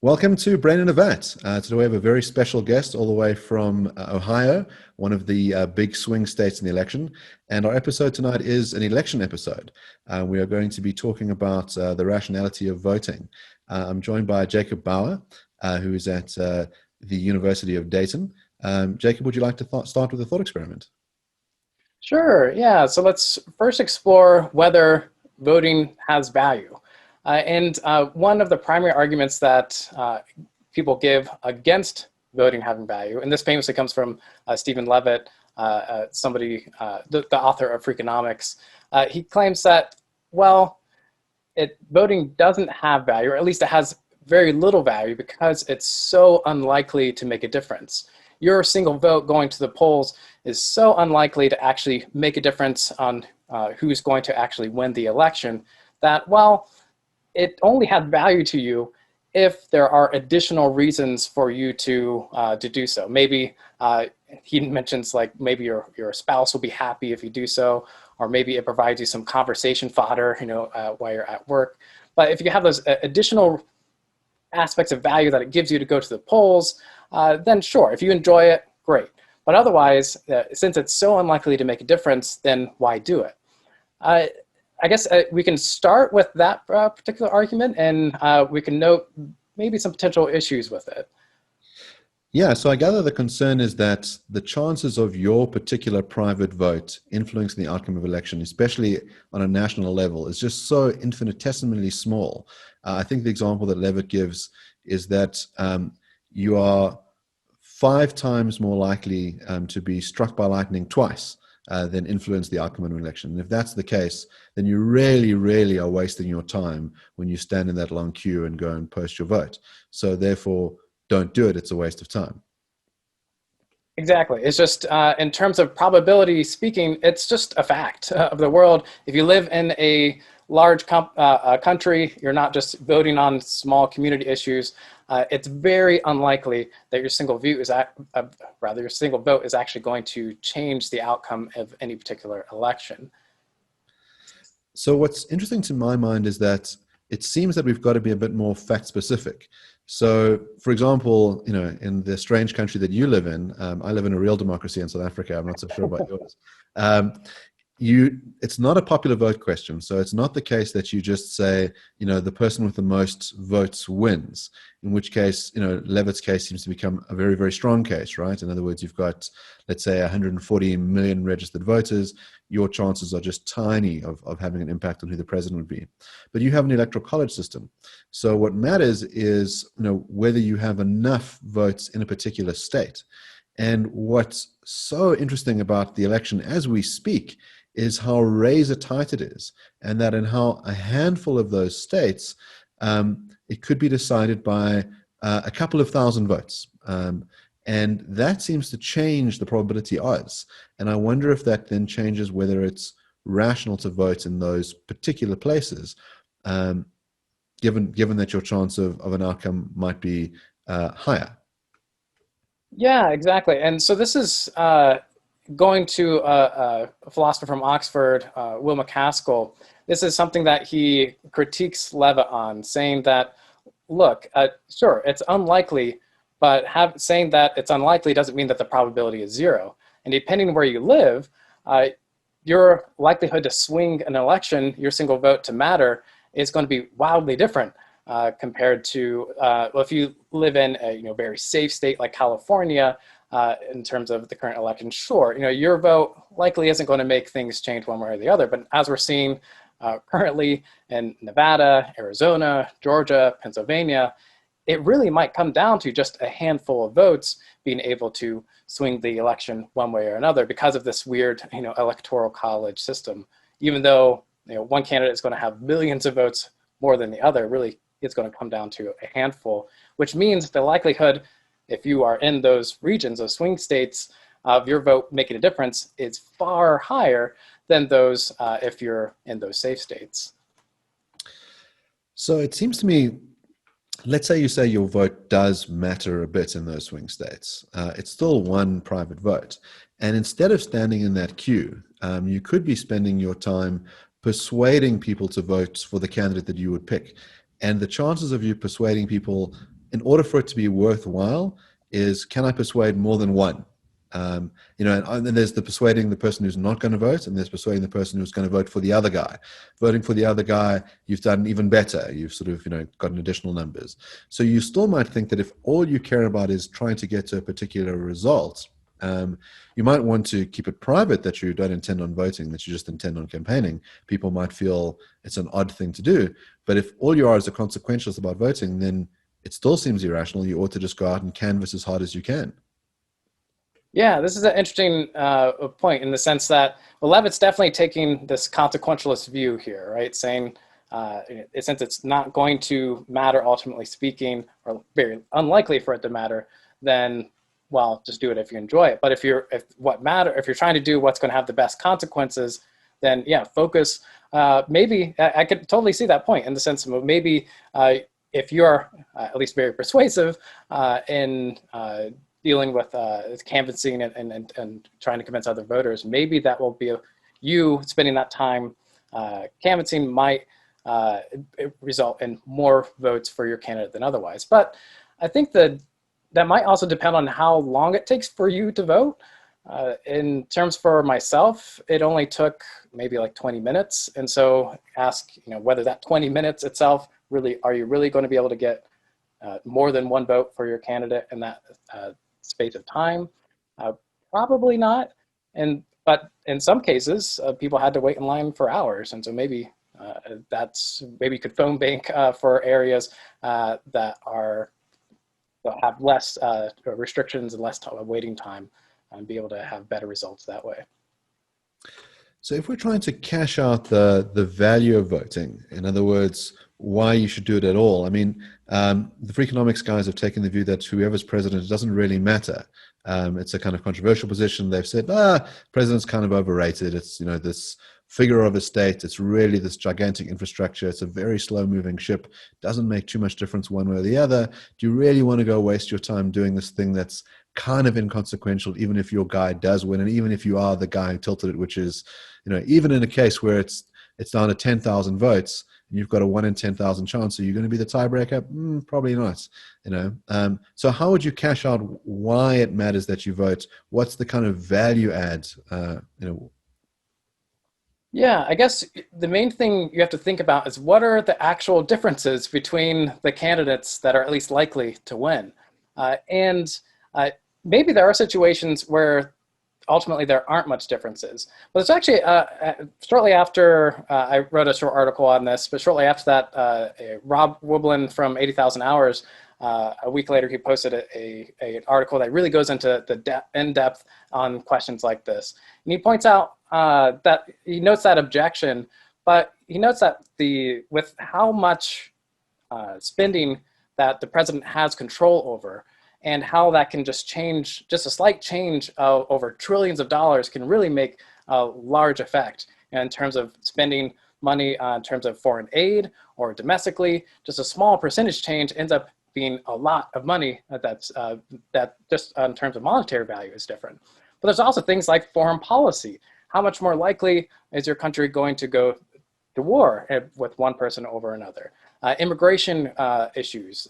Welcome to Brain in a Vat. Today we have a very special guest all the way from Ohio, one of the big swing states in the election. And our episode tonight is an election episode. We are going to be talking about the rationality of voting. I'm joined by Jacob Bauer, who is at the University of Dayton. Jacob, would you like to start with a thought experiment? Sure, yeah. So let's first explore whether voting has value. One of the primary arguments that people give against voting having value, and this famously comes from Stephen Levitt, the author of Freakonomics. He claims that, well, voting doesn't have value, or at least it has very little value because it's so unlikely to make a difference. Your single vote going to the polls is so unlikely to actually make a difference on who's going to actually win the election that, well, it only has value to you if there are additional reasons for you to do so. Maybe he mentions like maybe your spouse will be happy if you do so, or maybe it provides you some conversation fodder, while you're at work. But if you have those additional aspects of value that it gives you to go to the polls, then sure, if you enjoy it, great. But otherwise, since it's so unlikely to make a difference, then why do it? I guess we can start with that particular argument, and we can note maybe some potential issues with it. Yeah, so I gather the concern is that the chances of your particular private vote influencing the outcome of election, especially on a national level, is just so infinitesimally small. I think the example that Levitt gives is that you are 5 times more likely to be struck by lightning twice than influence the outcome of an election. And if that's the case, then you really, really are wasting your time when you stand in that long queue and go and post your vote. So therefore, don't do it. It's a waste of time. Exactly. It's just in terms of probability speaking, it's just a fact of the world. If you live in a large country, you're not just voting on small community issues. It's very unlikely that your single vote is actually going to change the outcome of any particular election. So what's interesting to my mind is that it seems that we've got to be a bit more fact specific. So, for example, in the strange country that you live in, I live in a real democracy in South Africa. I'm not so sure about yours. It's not a popular vote question. So it's not the case that you just say, the person with the most votes wins, in which case, Levitt's case seems to become a very, very strong case, right? In other words, you've got, let's say, 140 million registered voters. Your chances are just tiny of having an impact on who the president would be. But you have an electoral college system. So what matters is, whether you have enough votes in a particular state. And what's so interesting about the election as we speak is how razor tight it is, and that in how a handful of those states, it could be decided by a couple of thousand votes. And that seems to change the probability odds. And I wonder if that then changes whether it's rational to vote in those particular places, given that your chance of an outcome might be higher. Yeah, exactly. And so this is going to a philosopher from Oxford, Will MacAskill. This is something that he critiques Levitt on, saying that, look, sure, it's unlikely, but saying that it's unlikely doesn't mean that the probability is zero. And depending on where you live, your likelihood to swing an election, your single vote to matter, is going to be wildly different compared to if you live in a very safe state like California. In terms of the current election, sure, your vote likely isn't going to make things change one way or the other. But as we're seeing currently in Nevada, Arizona, Georgia, Pennsylvania, it really might come down to just a handful of votes being able to swing the election one way or another because of this weird, electoral college system. Even though one candidate is going to have millions of votes more than the other, really it's going to come down to a handful, which means the likelihood, if you are in those regions, those swing states, of your vote making a difference is far higher than those if you're in those safe states. So it seems to me, let's say you say your vote does matter a bit in those swing states. It's still one private vote. And instead of standing in that queue, you could be spending your time persuading people to vote for the candidate that you would pick. And the chances of you persuading people in order for it to be worthwhile, is can I persuade more than one? And then there's the persuading the person who's not going to vote, and there's persuading the person who's going to vote for the other guy. Voting for the other guy, you've done even better. You've sort of, gotten additional numbers. So you still might think that if all you care about is trying to get to a particular result, you might want to keep it private that you don't intend on voting, that you just intend on campaigning. People might feel it's an odd thing to do. But if all you are is a consequentialist about voting, then it still seems irrational. You ought to just go out and canvass as hard as you can. Yeah, this is an interesting point in the sense that, well, Levitt's definitely taking this consequentialist view here, right? Saying, since it's not going to matter, ultimately speaking, or very unlikely for it to matter, then, well, just do it if you enjoy it. But if you're trying to do what's going to have the best consequences, then yeah, focus. Maybe I could totally see that point in the sense of maybe if you're at least very persuasive in dealing with canvassing and trying to convince other voters, maybe that will be you spending that time canvassing might result in more votes for your candidate than otherwise. But I think that might also depend on how long it takes for you to vote. In terms for myself, it only took maybe like 20 minutes. And so ask, whether that 20 minutes itself are you really going to be able to get more than one vote for your candidate in that space of time? Probably not. But in some cases, people had to wait in line for hours. And so maybe maybe you could phone bank for areas that have less restrictions and less waiting time, and be able to have better results that way. So if we're trying to cash out the value of voting, in other words, why you should do it at all, I mean, the free economics guys have taken the view that whoever's president, it doesn't really matter. It's a kind of controversial position. They've said, president's kind of overrated. It's, this figure of a state. It's really this gigantic infrastructure. It's a very slow moving ship. Doesn't make too much difference one way or the other. Do you really want to go waste your time doing this thing that's kind of inconsequential, even if your guy does win, and even if you are the guy who tilted it, which is, even in a case where it's down to 10,000 votes, and you've got a 1 in 10,000 chance, are you going to be the tiebreaker? Probably not. So how would you cash out why it matters that you vote? What's the kind of value add? Yeah, I guess the main thing you have to think about is what are the actual differences between the candidates that are at least likely to win. And maybe there are situations where ultimately there aren't much differences. But it's actually, shortly after I wrote a short article on this, but shortly after that, Rob Wublin from 80,000 Hours, a week later, he posted an article that really goes into the in-depth on questions like this. And he points out that he notes that objection, but he notes that with how much spending that the president has control over, and how that can just a slight change over trillions of dollars can really make a large effect in terms of spending money in terms of foreign aid or domestically. Just a small percentage change ends up being a lot of money that just in terms of monetary value is different. But there's also things like foreign policy. How much more likely is your country going to go to war with one person over another? Immigration issues,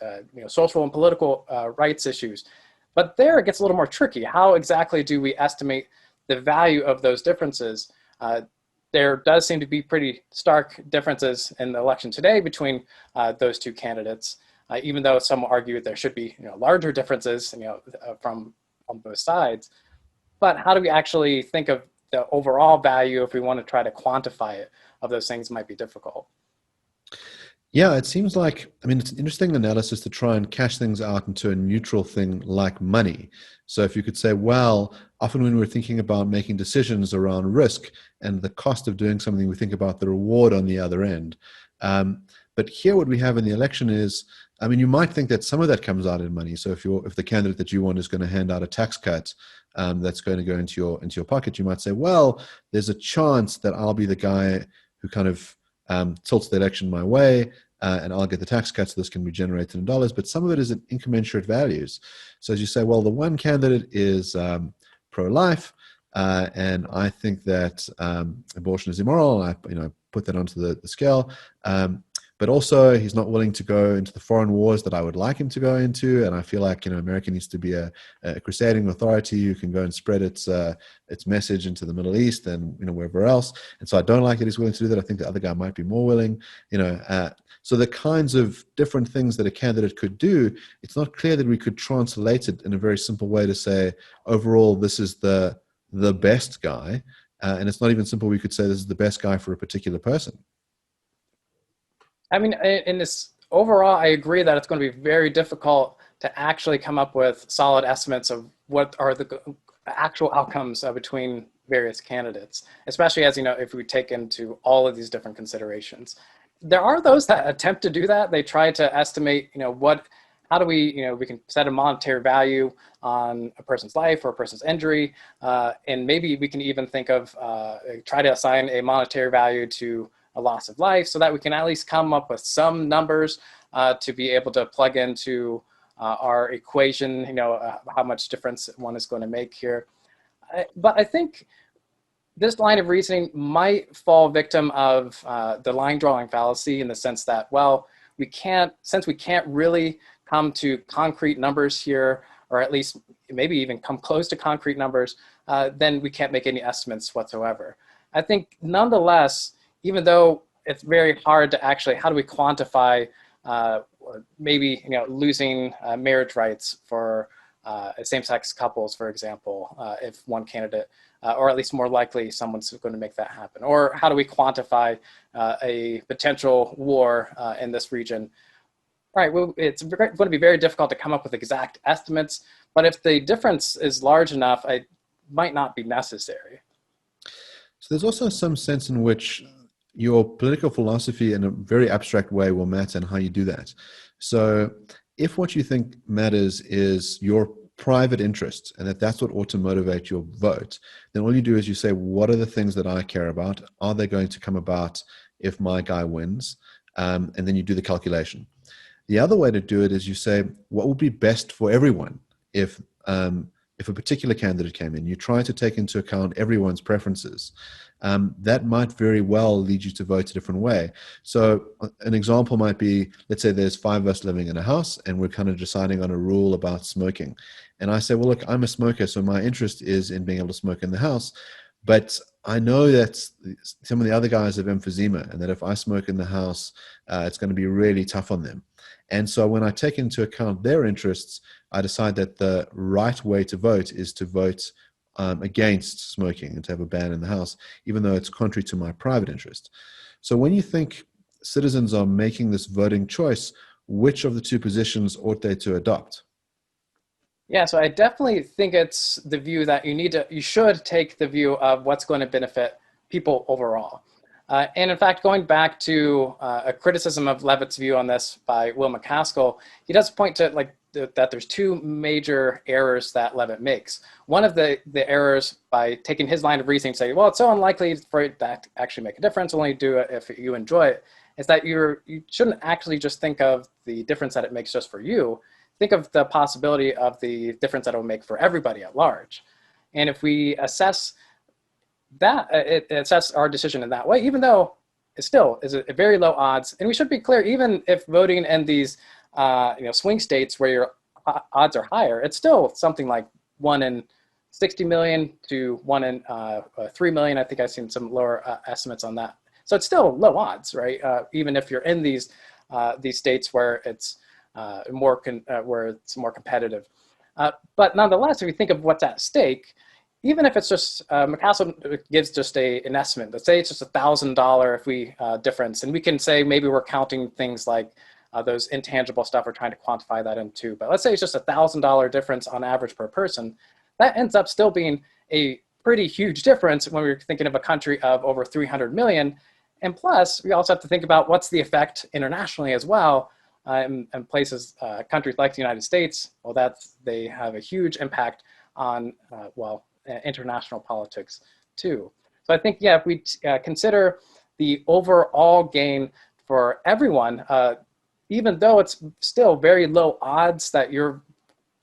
social and political rights issues. But there it gets a little more tricky. How exactly do we estimate the value of those differences? There does seem to be pretty stark differences in the election today between those two candidates, even though some argue there should be larger differences from on both sides. But how do we actually think of the overall value if we want to try to quantify it of those things might be difficult. Yeah, it seems like, it's an interesting analysis to try and cash things out into a neutral thing like money. So if you could say, well, often when we're thinking about making decisions around risk and the cost of doing something, we think about the reward on the other end. But here what we have in the election is, you might think that some of that comes out in money. So if the candidate that you want is going to hand out a tax cut that's going to go into your pocket, you might say, well, there's a chance that I'll be the guy who kind of tilts the election my way, and I'll get the tax cuts. This can be generated in dollars, but some of it is in incommensurate values. So as you say, well, the one candidate is pro-life, and I think that abortion is immoral. I put that onto the scale. but also he's not willing to go into the foreign wars that I would like him to go into. And I feel like, America needs to be a crusading authority who can go and spread its message into the Middle East and, wherever else. And so I don't like that he's willing to do that. I think the other guy might be more willing, so the kinds of different things that a candidate could do, it's not clear that we could translate it in a very simple way to say, overall, this is the best guy. And it's not even simple. We could say this is the best guy for a particular person. I mean, in this overall, I agree that it's going to be very difficult to actually come up with solid estimates of what are the actual outcomes between various candidates, especially as, if we take into all of these different considerations. There are those that attempt to do that. They try to estimate, how do we, we can set a monetary value on a person's life or a person's injury. And maybe we can even think of, try to assign a monetary value to a loss of life so that we can at least come up with some numbers to be able to plug into our equation, how much difference one is going to make here. But I think this line of reasoning might fall victim of the line drawing fallacy in the sense that, well, since we can't really come to concrete numbers here, or at least maybe even come close to concrete numbers, then we can't make any estimates whatsoever. I think nonetheless, even though it's very hard to actually, how do we quantify maybe losing marriage rights for same-sex couples, for example, if one candidate, or at least more likely someone's going to make that happen? Or how do we quantify a potential war in this region? Right, well, it's going to be very difficult to come up with exact estimates, but if the difference is large enough, it might not be necessary. So there's also some sense in which your political philosophy in a very abstract way will matter and how you do that. So if what you think matters is your private interests and that's what ought to motivate your vote, then all you do is you say, what are the things that I care about? Are they going to come about if my guy wins? And then you do the calculation. The other way to do it is you say, what would be best for everyone if a particular candidate came in? You try to take into account everyone's preferences. That might very well lead you to vote a different way. So an example might be, let's say there's 5 of us living in a house and we're kind of deciding on a rule about smoking. And I say, well, look, I'm a smoker, so my interest is in being able to smoke in the house. But I know that some of the other guys have emphysema and that if I smoke in the house, it's going to be really tough on them. And so when I take into account their interests, I decide that the right way to vote is to vote against smoking and to have a ban in the house, even though it's contrary to my private interest. So when you think citizens are making this voting choice, which of the two positions ought they to adopt? Yeah, so I definitely think it's the view that you should take the view of what's going to benefit people overall. And in fact, going back to a criticism of Levitt's view on this by Will McCaskill, he does point to that there's 2 major errors that Levitt makes. One of the errors, by taking his line of reasoning, saying, well, it's so unlikely for it to actually make a difference, only do it if you enjoy it, is that you shouldn't actually just think of the difference that it makes just for you. Think of the possibility of the difference that it will make for everybody at large. And if we assess that, assess our decision in that way, even though it still is a very low odds, and we should be clear, even if voting in these swing states where your odds are higher, it's still something like 1 in 60 million to 1 in 3 million. I think I've seen some lower estimates on that. So it's still low odds, right? Even if you're in these states where it's more competitive. But nonetheless, if you think of what's at stake, even if it's just, McCaskill gives just an estimate. Let's say it's just $1,000 if we difference, and we can say maybe we're counting things like those intangible stuff. We're trying to quantify that into, but let's say it's just $1,000 difference on average per person. That ends up still being a pretty huge difference when we're thinking of a country of over 300 million. And plus, we also have to think about what's the effect internationally as well. In places, countries like the United States, well, they have a huge impact on, international politics too. So I think, yeah, if we consider the overall gain for everyone, even though it's still very low odds that your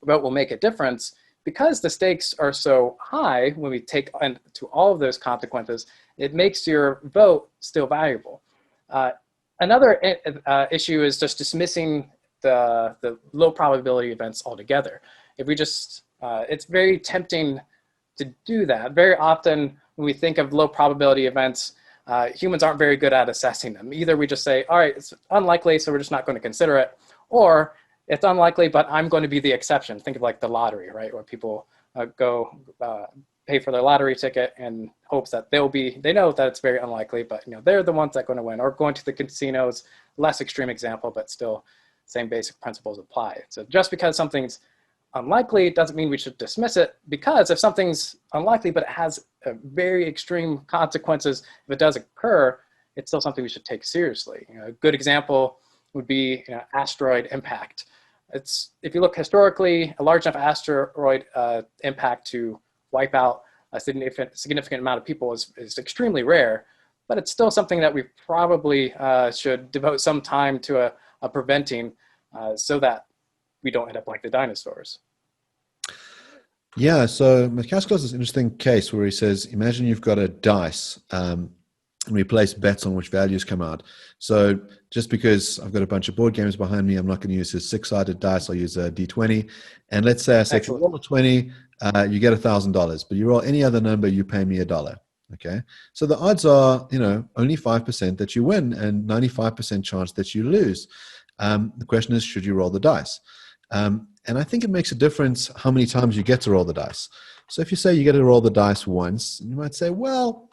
vote will make a difference, because the stakes are so high when we take into all of those consequences, it makes your vote still valuable. Another issue is just dismissing the low probability events altogether. If we just, it's very tempting to do that. Very often when we think of low probability events, humans aren't very good at assessing them. Either we just say, all right, it's unlikely, so we're just not going to consider it, or it's unlikely, but I'm going to be the exception. Think of like the lottery, right? Where people go pay for their lottery ticket in hopes that they know that it's very unlikely, but they're the ones that are going to win. Or going to the casinos, less extreme example, but still same basic principles apply. So just because something's unlikely doesn't mean we should dismiss it, because if something's unlikely but it has very extreme consequences, if it does occur, it's still something we should take seriously. A good example would be asteroid impact. If you look historically, a large enough asteroid impact to wipe out a significant amount of people is extremely rare, but it's still something that we probably should devote some time to preventing, so that we don't end up like the dinosaurs. Yeah, so McCaskill has this interesting case where he says, imagine you've got a dice, and we place bets on which values come out. So just because I've got a bunch of board games behind me, I'm not going to use his 6-sided dice. I'll use a D20. And let's say I say, if you roll a 20, you get $1,000. But you roll any other number, you pay me $1. Okay. So the odds are, only 5% that you win and 95% chance that you lose. The question is, should you roll the dice? And I think it makes a difference how many times you get to roll the dice. So if you say you get to roll the dice once, you might say, well,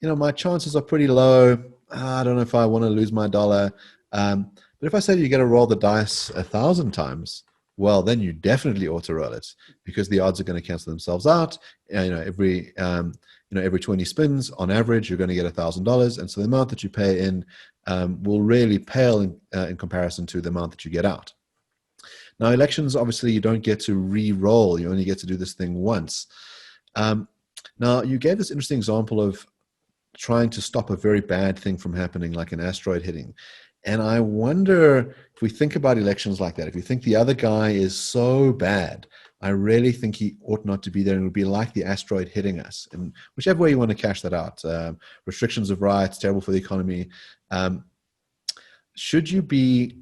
my chances are pretty low. I don't know if I want to lose my $1. But if I say you get to roll the dice 1,000 times, well, then you definitely ought to roll it, because the odds are going to cancel themselves out. Every 20 spins on average, you're going to get $1,000. And so the amount that you pay in will really pale in comparison to the amount that you get out. Now, elections, obviously, you don't get to re-roll. You only get to do this thing once. Now, you gave this interesting example of trying to stop a very bad thing from happening, like an asteroid hitting. And I wonder if we think about elections like that, if we think the other guy is so bad, I really think he ought not to be there, and it would be like the asteroid hitting us. And whichever way you want to cash that out, restrictions of rights, terrible for the economy. Should you be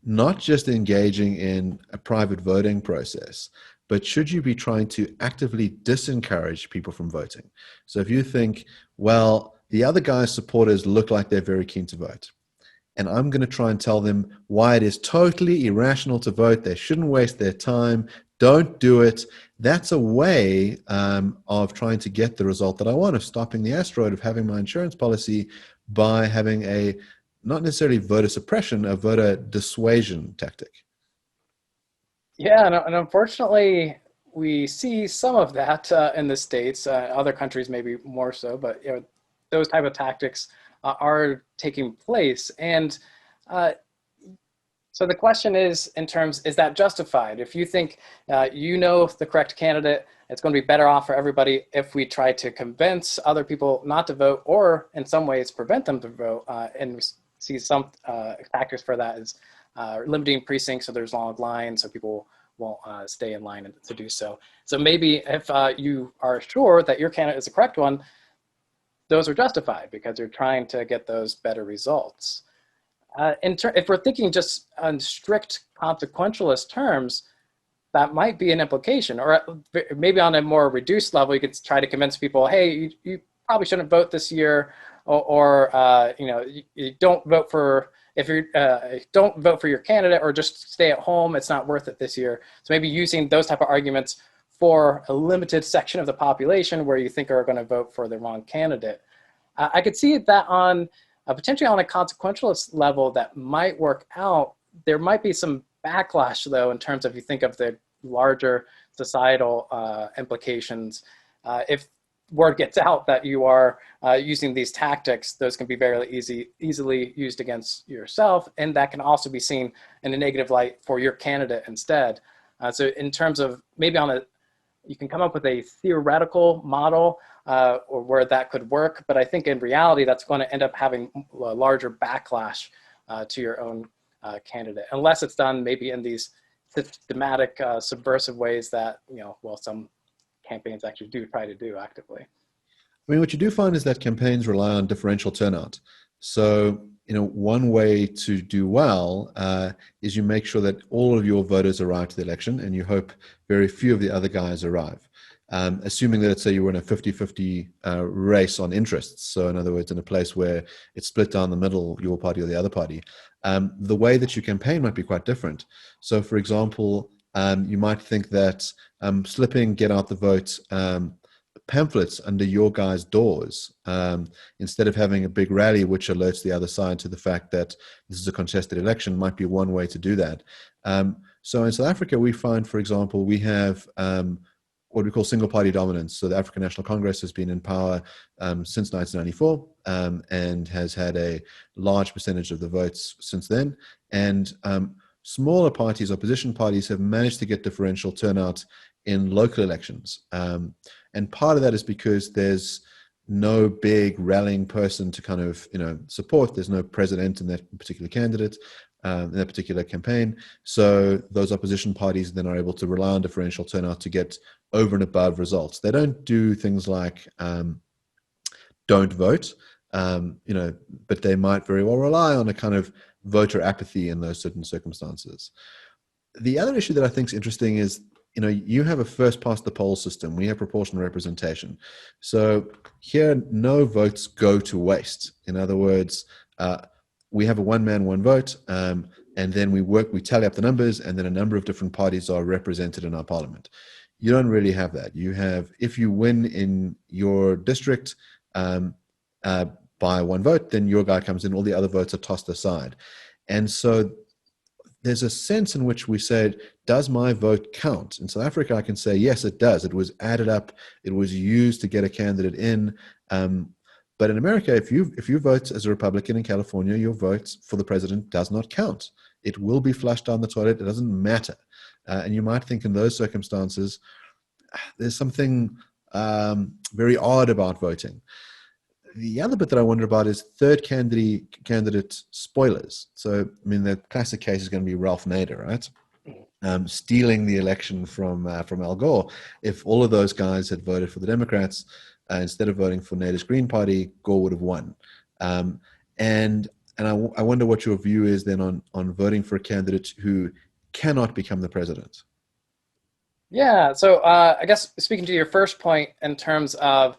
not just engaging in a private voting process, but should you be trying to actively disencourage people from voting? So if you think, well, the other guy's supporters look like they're very keen to vote, and I'm going to try and tell them why it is totally irrational to vote, they shouldn't waste their time, don't do it. That's a way of trying to get the result that I want, of stopping the asteroid, of having my insurance policy, by having a, not necessarily voter suppression, a voter dissuasion tactic. Yeah, and unfortunately, we see some of that in the States. Other countries maybe more so, but those type of tactics are taking place. And so the question is, is that justified? If you think the correct candidate, it's going to be better off for everybody if we try to convince other people not to vote, or in some ways prevent them to vote. And we see some factors for that is limiting precincts, so there's long lines, so people won't stay in line to do so. So maybe if you are sure that your candidate is the correct one, those are justified because you're trying to get those better results. If we're thinking just on strict consequentialist terms, that might be an implication, or maybe on a more reduced level, you could try to convince people, hey, you probably shouldn't vote this year, or you don't vote for, if you don't vote for your candidate, or just stay at home, it's not worth it this year. So maybe using those type of arguments for a limited section of the population where you think are going to vote for the wrong candidate. I could see that on potentially on a consequentialist level that might work out. There might be some backlash though, in terms of, you think of the larger societal implications. If word gets out that you are using these tactics, those can be very easily used against yourself, and that can also be seen in a negative light for your candidate instead. So in terms of maybe you can come up with a theoretical model or where that could work, but I think in reality that's going to end up having a larger backlash to your own candidate, unless it's done maybe in these systematic subversive ways that some campaigns actually do try to do actively. I mean, what you do find is that campaigns rely on differential turnout. So one way to do well is you make sure that all of your voters arrive to the election, and you hope very few of the other guys arrive. Assuming that, let's say, you were in a 50-50 race on interests. So in other words, in a place where it's split down the middle, your party or the other party, the way that you campaign might be quite different. So for example, you might think that slipping get out the vote pamphlets under your guys' doors, instead of having a big rally which alerts the other side to the fact that this is a contested election, might be one way to do that. So in South Africa, we find, for example, we have what we call single party dominance. So the African National Congress has been in power since 1994 and has had a large percentage of the votes since then. And smaller parties, opposition parties, have managed to get differential turnout in local elections. And part of that is because there's no big rallying person to kind of, support. There's no president in that particular candidate, in that particular campaign. So those opposition parties then are able to rely on differential turnout to get over and above results. They don't do things like don't vote, but they might very well rely on a kind of voter apathy in those certain circumstances. The other issue that I think is interesting is, you have a first past the poll system. We have proportional representation. So here, no votes go to waste. In other words, we have a one man, one vote, and then we tally up the numbers, and then a number of different parties are represented in our parliament. You don't really have that. You have, if you win in your district by one vote, then your guy comes in, all the other votes are tossed aside. And so there's a sense in which we said, does my vote count? In South Africa, I can say, yes, it does. It was added up. It was used to get a candidate in. But in America, if you vote as a Republican in California, your vote for the president does not count. It will be flushed down the toilet. It doesn't matter. And you might think in those circumstances, there's something very odd about voting. The other bit that I wonder about is third candidate spoilers. So, the classic case is going to be Ralph Nader, right? Stealing the election from Al Gore. If all of those guys had voted for the Democrats instead of voting for Nader's Green Party, Gore would have won. And I wonder what your view is then on voting for a candidate who cannot become the president. Yeah, so I guess speaking to your first point in terms of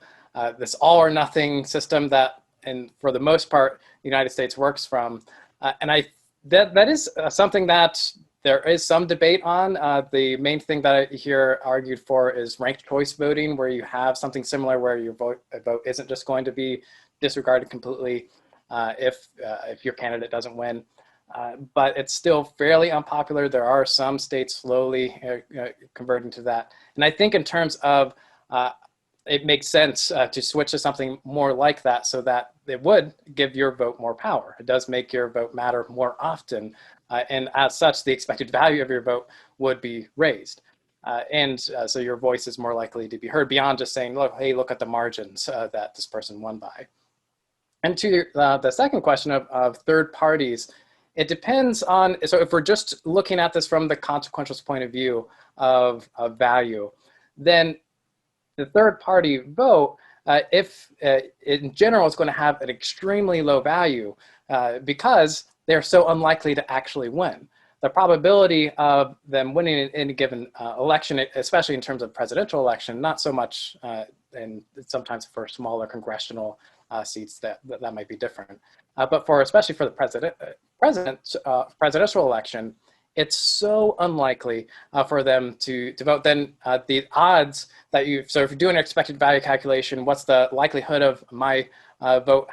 this all or nothing system that, and for the most part, the United States works from, and that is something that there is some debate on. The main thing that I hear argued for is ranked choice voting, where you have something similar where your vote isn't just going to be disregarded completely if your candidate doesn't win. But it's still fairly unpopular. There are some states slowly converting to that. And I think in terms of it makes sense to switch to something more like that, so that it would give your vote more power. It does make your vote matter more often. And as such, the expected value of your vote would be raised. So your voice is more likely to be heard beyond just saying, look, hey, look at the margins that this person won by. And to the second question of third parties, it depends on, so if we're just looking at this from the consequentialist point of view of value, then the third party vote, if in general, it's going to have an extremely low value because they're so unlikely to actually win. The probability of them winning in any given election, especially in terms of presidential election, not so much, and sometimes for smaller congressional seats that might be different. But especially for the presidential election, it's so unlikely for them to vote. Then the odds that so if you're doing an expected value calculation, what's the likelihood of my vote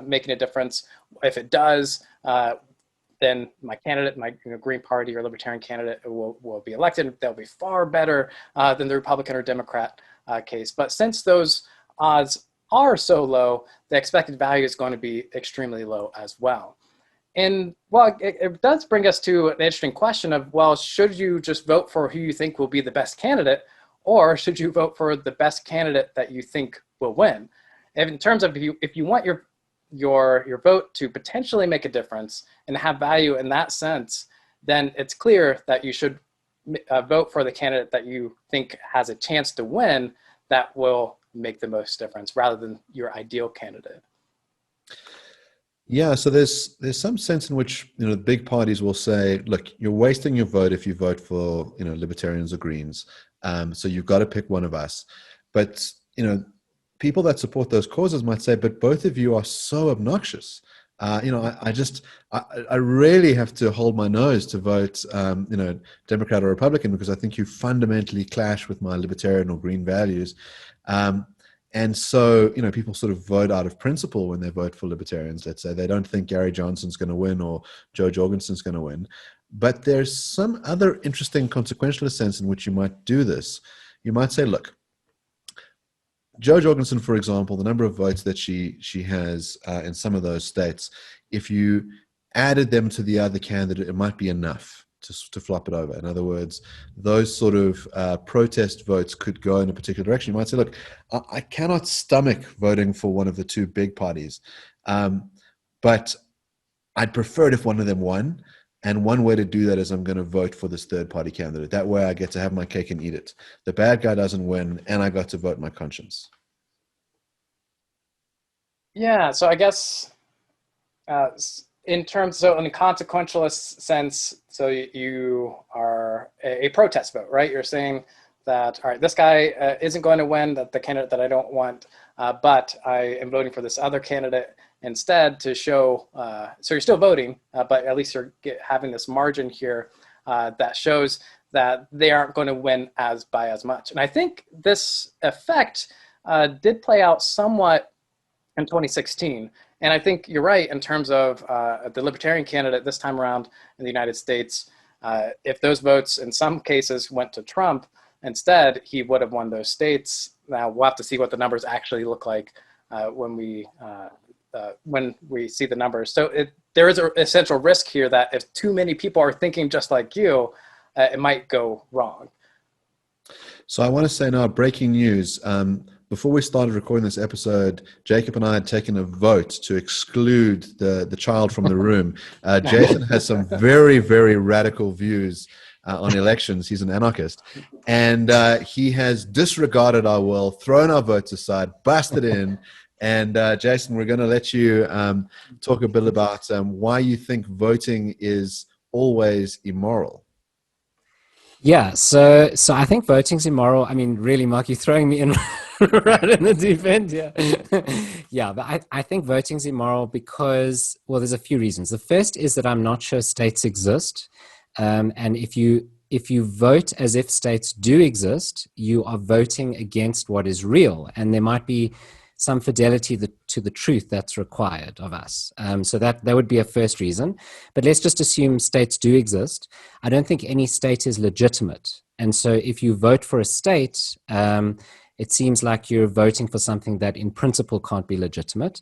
making a difference? If it does, then my candidate, my Green Party or Libertarian candidate will be elected. They'll be far better than the Republican or Democrat case. But since those odds are so low, the expected value is going to be extremely low as well. And well, it does bring us to an interesting question of, well, should you just vote for who you think will be the best candidate, or should you vote for the best candidate that you think will win? And in terms of if you want your vote to potentially make a difference and have value in that sense, then it's clear that you should vote for the candidate that you think has a chance to win that will make the most difference rather than your ideal candidate. Yeah, so there's some sense in which the big parties will say, look, you're wasting your vote if you vote for libertarians or Greens. So you've got to pick one of us. But people that support those causes might say, but both of you are so obnoxious. I really have to hold my nose to vote, Democrat or Republican, because I think you fundamentally clash with my libertarian or green values. Um, and so, people sort of vote out of principle when they vote for libertarians. Let's say they don't think Gary Johnson's going to win or Joe Jorgensen's going to win. But there's some other interesting consequentialist sense in which you might do this. You might say, look, Joe Jorgensen, for example, the number of votes that she has in some of those states, if you added them to the other candidate, it might be enough to flop it over. In other words, those sort of protest votes could go in a particular direction. You might say, look, I cannot stomach voting for one of the two big parties, but I'd prefer it if one of them won. And one way to do that is I'm going to vote for this third party candidate. That way I get to have my cake and eat it. The bad guy doesn't win, and I got to vote my conscience. Yeah, so I guess in terms, so in a consequentialist sense, so you are a protest vote, right? You're saying that, all right, this guy isn't going to win, that the candidate that I don't want, but I am voting for this other candidate instead to show, so you're still voting, but at least you're having this margin here that shows that they aren't going to win by as much. And I think this effect did play out somewhat in 2016. And I think you're right in terms of the libertarian candidate this time around in the United States. If those votes in some cases went to Trump instead, he would have won those states. Now we'll have to see what the numbers actually look like when we see the numbers. So there is an essential risk here that if too many people are thinking just like you, it might go wrong. So I want to say now, breaking news. Before we started recording this episode, Jacob and I had taken a vote to exclude the child from the room. Jason has some very, very radical views on elections. He's an anarchist. And he has disregarded our will, thrown our votes aside, busted in. And Jason, we're going to let you talk a bit about why you think voting is always immoral. Yeah, so I think voting's immoral. I mean, really, Mark, you're throwing me in right in the deep end. Yeah, yeah, but I think voting's immoral because, well, there's a few reasons. The first is that I'm not sure states exist, and if you vote as if states do exist, you are voting against what is real, and there might be some fidelity to the truth that's required of us. So that would be a first reason. But let's just assume states do exist. I don't think any state is legitimate. And so if you vote for a state, it seems like you're voting for something that in principle can't be legitimate.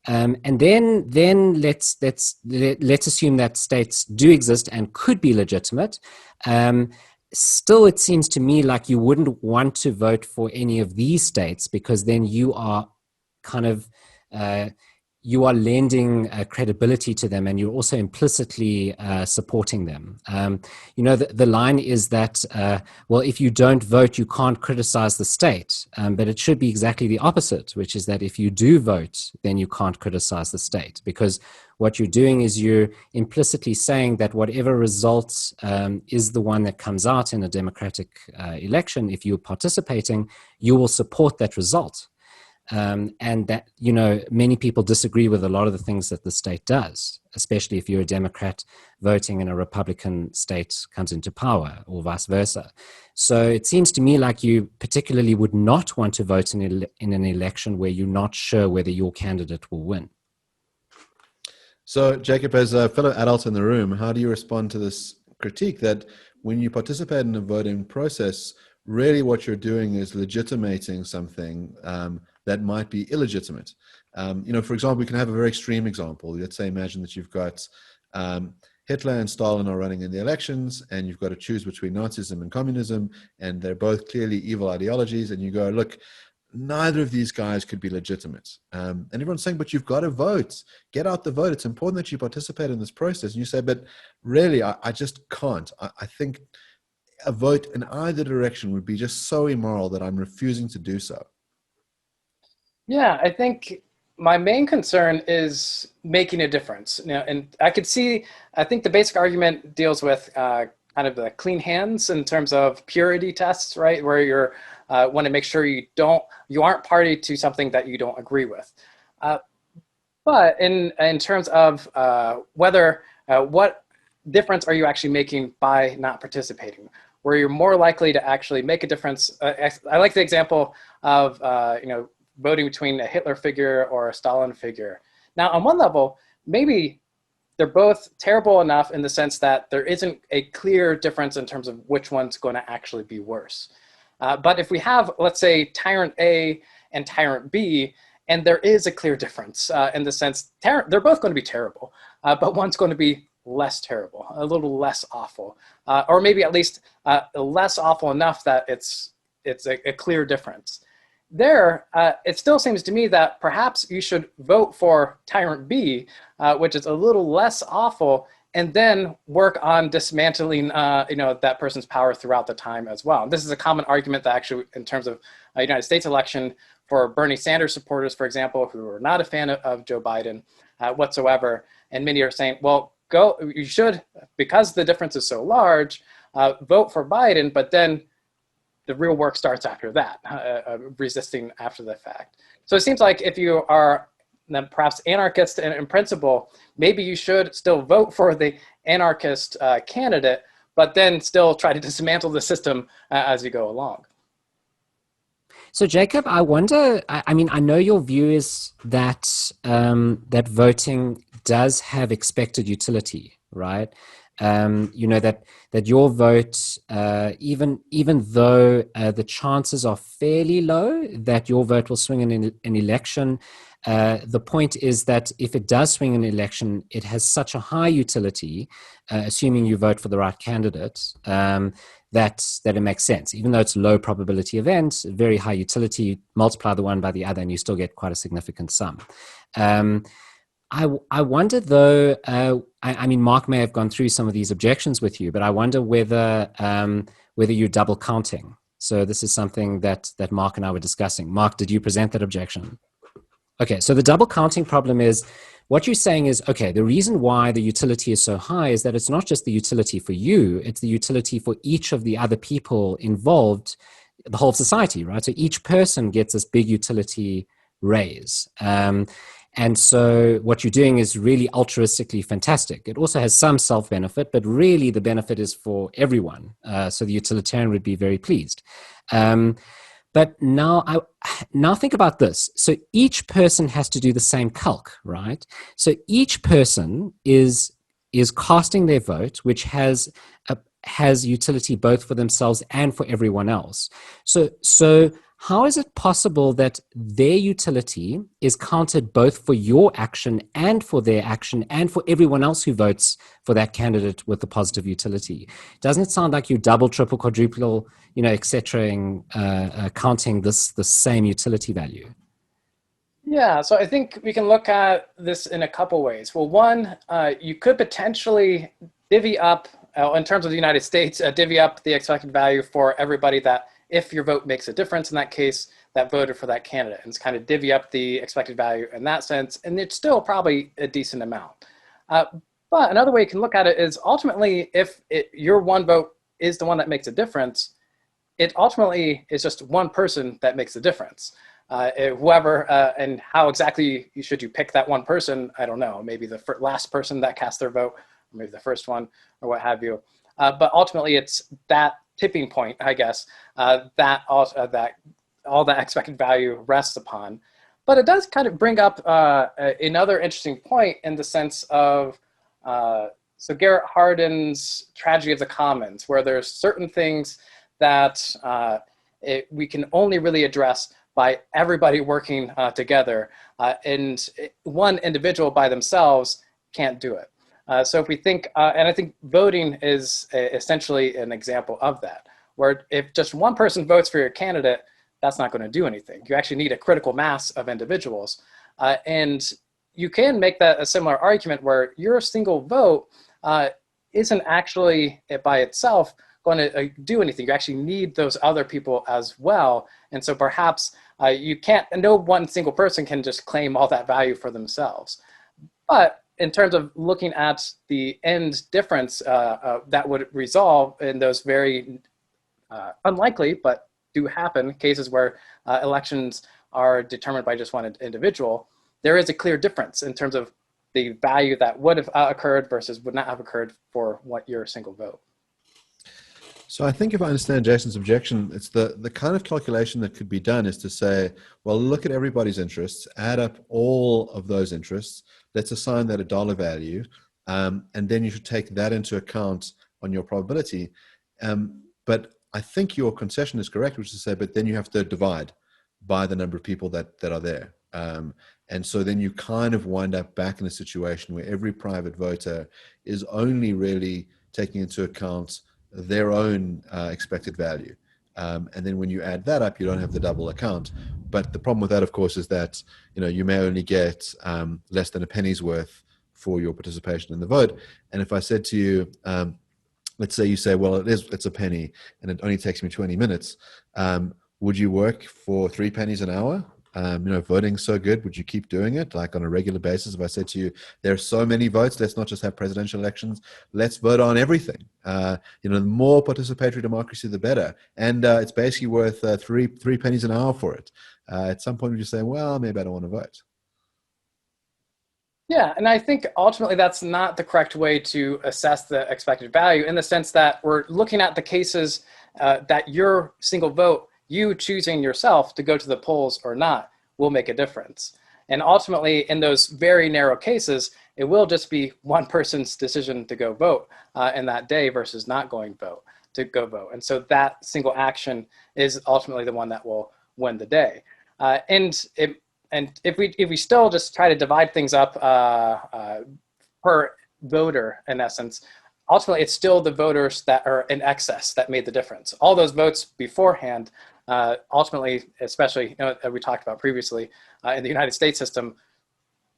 And then let's assume that states do exist and could be legitimate. Still, it seems to me like you wouldn't want to vote for any of these states because then you are kind of you are lending credibility to them, and you're also implicitly supporting them. The line is that, well, if you don't vote, you can't criticize the state. But it should be exactly the opposite, which is that if you do vote, then you can't criticize the state. Because what you're doing is you're implicitly saying that whatever result is the one that comes out in a democratic election, if you're participating, you will support that result. And that, many people disagree with a lot of the things that the state does, especially if you're a Democrat voting and a Republican state comes into power or vice versa. So it seems to me like you particularly would not want to vote in an election where you're not sure whether your candidate will win. So, Jacob, as a fellow adult in the room, how do you respond to this critique that when you participate in a voting process, really what you're doing is legitimating something that might be illegitimate? For example, we can have a very extreme example. Let's say, imagine that you've got Hitler and Stalin are running in the elections, and you've got to choose between Nazism and communism, and they're both clearly evil ideologies, and you go, look, neither of these guys could be legitimate. And everyone's saying, but you've got to vote. Get out the vote. It's important that you participate in this process. And you say, but really, I just can't. I think a vote in either direction would be just so immoral that I'm refusing to do so. Yeah, I think my main concern is making a difference. And I think the basic argument deals with kind of the clean hands in terms of purity tests, right? Where you're want to make sure you aren't party to something that you don't agree with. But in terms of whether what difference are you actually making by not participating, where you're more likely to actually make a difference. I like the example of voting between a Hitler figure or a Stalin figure. Now, on one level, maybe they're both terrible enough in the sense that there isn't a clear difference in terms of which one's going to actually be worse. But if we have, let's say, Tyrant A and Tyrant B, and there is a clear difference in the sense they're both going to be terrible, but one's going to be less terrible, a little less awful, or maybe at least less awful enough that it's a clear difference. There, it still seems to me that perhaps you should vote for Tyrant B, which is a little less awful, and then work on dismantling that person's power throughout the time as well. This is a common argument that actually, in terms of a United States election, for Bernie Sanders supporters, for example, who are not a fan of Joe Biden whatsoever, and many are saying, well, you should, because the difference is so large, vote for Biden, but then the real work starts after that, resisting after the fact. So it seems like if you are perhaps anarchist in principle, maybe you should still vote for the anarchist candidate, but then still try to dismantle the system as you go along. So Jacob, I wonder, I mean, I know your view is that that voting does have expected utility, right? That your vote, even though the chances are fairly low that your vote will swing in an election, the point is that if it does swing in an election, it has such a high utility, assuming you vote for the right candidate, that it makes sense. Even though it's a low probability event, very high utility, multiply the one by the other, and you still get quite a significant sum. I wonder, though, I mean, Mark may have gone through some of these objections with you, but I wonder whether you're double counting. So this is something that Mark and I were discussing. Mark, did you present that objection? Okay, so the double counting problem is, what you're saying is, okay, the reason why the utility is so high is that it's not just the utility for you, it's the utility for each of the other people involved, the whole society, right? So each person gets this big utility raise. And so what you're doing is really altruistically fantastic. It also has some self-benefit, but really the benefit is for everyone. So the utilitarian would be very pleased. But now think about this. So each person has to do the same calc, right? So each person is casting their vote, which has utility both for themselves and for everyone else. So how is it possible that their utility is counted both for your action and for their action and for everyone else who votes for that candidate with the positive utility? Doesn't it sound like you double, triple, quadruple, et cetera, counting the same utility value? Yeah, so I think we can look at this in a couple ways. Well, one, you could potentially divvy up, in terms of the United States, divvy up the expected value for everybody that, if your vote makes a difference in that case, that voted for that candidate, and it's kind of divvy up the expected value in that sense, and it's still probably a decent amount. But another way you can look at it is ultimately, if your one vote is the one that makes a difference, it ultimately is just one person that makes a difference. Whoever, and how exactly should you pick that one person, I don't know. Maybe the last person that cast their vote, or maybe the first one, or what have you. But ultimately, it's that tipping point, I guess, that all that expected value rests upon. But it does kind of bring up another interesting point in the sense of, so Garrett Hardin's Tragedy of the Commons, where there's certain things that we can only really address by everybody working together, and one individual by themselves can't do it. So if we think, and I think voting is essentially an example of that, where if just one person votes for your candidate, that's not going to do anything. You actually need a critical mass of individuals. And you can make that a similar argument where your single vote isn't actually by itself going to do anything. You actually need those other people as well. And so perhaps you can't, no one single person can just claim all that value for themselves. But in terms of looking at the end difference that would resolve in those very unlikely, but do happen, cases where elections are determined by just one individual, there is a clear difference in terms of the value that would have occurred versus would not have occurred for what your single vote. So I think if I understand Jason's objection, it's the kind of calculation that could be done is to say, well, look at everybody's interests, add up all of those interests, let's assign that a dollar value, and then you should take that into account on your probability. But I think your concession is correct, which is to say, but then you have to divide by the number of people that are there. And so then you kind of wind up back in a situation where every private voter is only really taking into account their own expected value. And then when you add that up, you don't have the double account. But the problem with that, of course, is that you may only get less than a penny's worth for your participation in the vote. And if I said to you, let's say you say, well, it's a penny and it only takes me 20 minutes, would you work for 3 pennies an hour? Voting's so good, would you keep doing it like on a regular basis? If I said to you, there are so many votes, let's not just have presidential elections, let's vote on everything. The more participatory democracy, the better. And it's basically worth 3 pennies an hour for it. At some point, would you say, well, maybe I don't want to vote? Yeah, and I think ultimately that's not the correct way to assess the expected value, in the sense that we're looking at the cases that your single vote, you choosing yourself to go to the polls or not, will make a difference. And ultimately, in those very narrow cases, it will just be one person's decision to go vote in that day versus not going to go vote. And so that single action is ultimately the one that will win the day. And if we still just try to divide things up per voter, in essence, ultimately it's still the voters that are in excess that made the difference. All those votes beforehand, ultimately, especially we talked about previously in the United States system,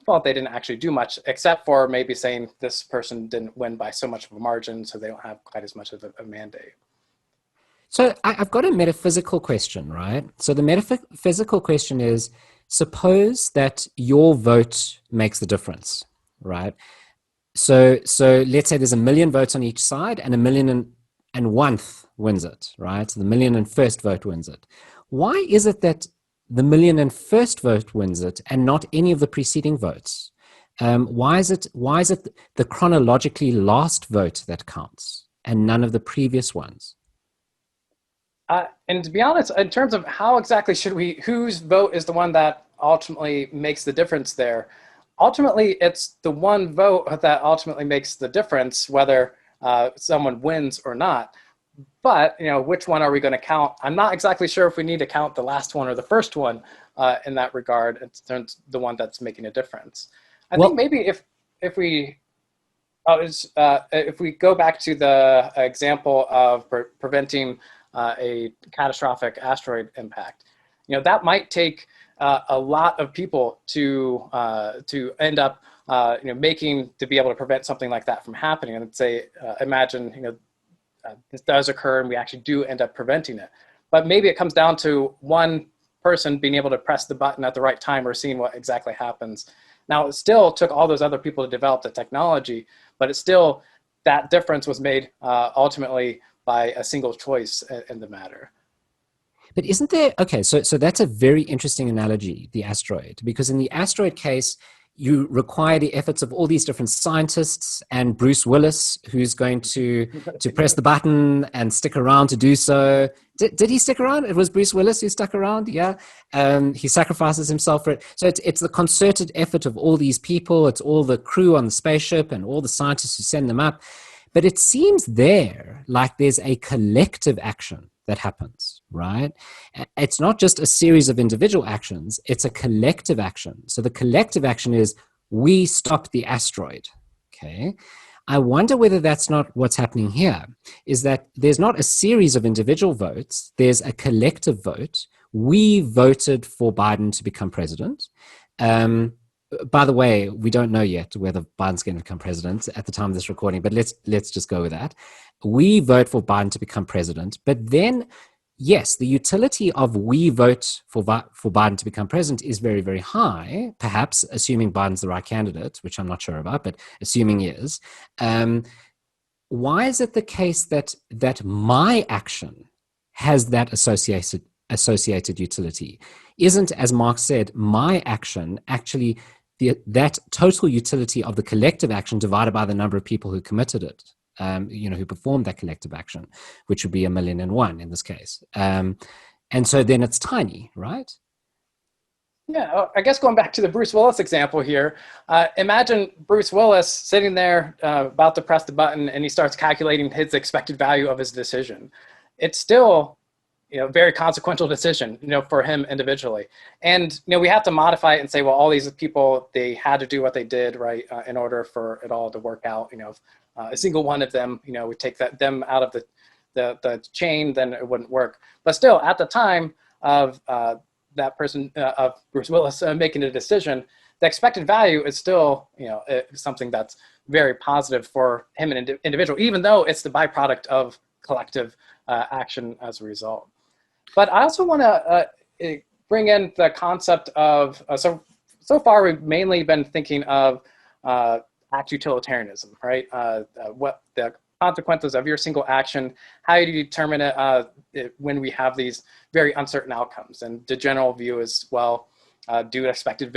well, they didn't actually do much except for maybe saying this person didn't win by so much of a margin, so they don't have quite as much of a mandate. So I've got a metaphysical question, right? So the metaphysical question is, suppose that your vote makes the difference, right? So let's say there's 1 million votes on each side and 1,000,001th wins it, right? So the 1,001st vote wins it. Why is it that the 1,001st vote wins it and not any of the preceding votes? Why is it the chronologically last vote that counts and none of the previous ones? And to be honest, in terms of how exactly whose vote is the one that ultimately makes the difference there, ultimately it's the one vote that ultimately makes the difference, whether someone wins or not. But which one are we going to count? I'm not exactly sure if we need to count the last one or the first one in that regard. It's the one that's making a difference. I think maybe if we go back to the example of preventing a catastrophic asteroid impact, that might take a lot of people to end up to be able to prevent something like that from happening. And say, imagine this does occur and we actually do end up preventing it. But maybe it comes down to one person being able to press the button at the right time or seeing what exactly happens. Now, it still took all those other people to develop the technology, but it's still, that difference was made ultimately by a single choice in the matter. But isn't there, okay, so that's a very interesting analogy, the asteroid, because in the asteroid case, you require the efforts of all these different scientists and Bruce Willis, who's going to press the button and stick around to do so. Did he stick around? It was Bruce Willis who stuck around, yeah. He sacrifices himself for it. So it's the concerted effort of all these people. It's all the crew on the spaceship and all the scientists who send them up. But it seems there like there's a collective action that happens, right? It's not just a series of individual actions, it's a collective action. So the collective action is, we stop the asteroid, okay? I wonder whether that's not what's happening here, is that there's not a series of individual votes, there's a collective vote. We voted for Biden to become president. by the way, we don't know yet whether Biden's going to become president at the time of this recording, but let's just go with that. We vote for Biden to become president, but then, yes, the utility of we vote for Biden to become president is very, very high, perhaps assuming Biden's the right candidate, which I'm not sure about, but assuming he is. Why is it the case that my action has that associated utility? Isn't, as Mark said, my action actually that total utility of the collective action divided by the number of people who committed it, who performed that collective action, which would be 1,000,001 in this case. And so then it's tiny, right? Yeah, I guess going back to the Bruce Willis example here, imagine Bruce Willis sitting there about to press the button, and he starts calculating his expected value of his decision. It's still, very consequential decision, for him individually. And, we have to modify it and say, well, all these people, they had to do what they did, right, in order for it all to work out. If a single one of them, we take them out of the chain, then it wouldn't work. But still, at the time of that person, of Bruce Willis making a decision, the expected value is still, something that's very positive for him, an individual, even though it's the byproduct of collective action as a result. But I also want to bring in the concept of, so far we've mainly been thinking of act utilitarianism, right? What the consequences of your single action, how do you determine it when we have these very uncertain outcomes? And the general view is, well, do an expected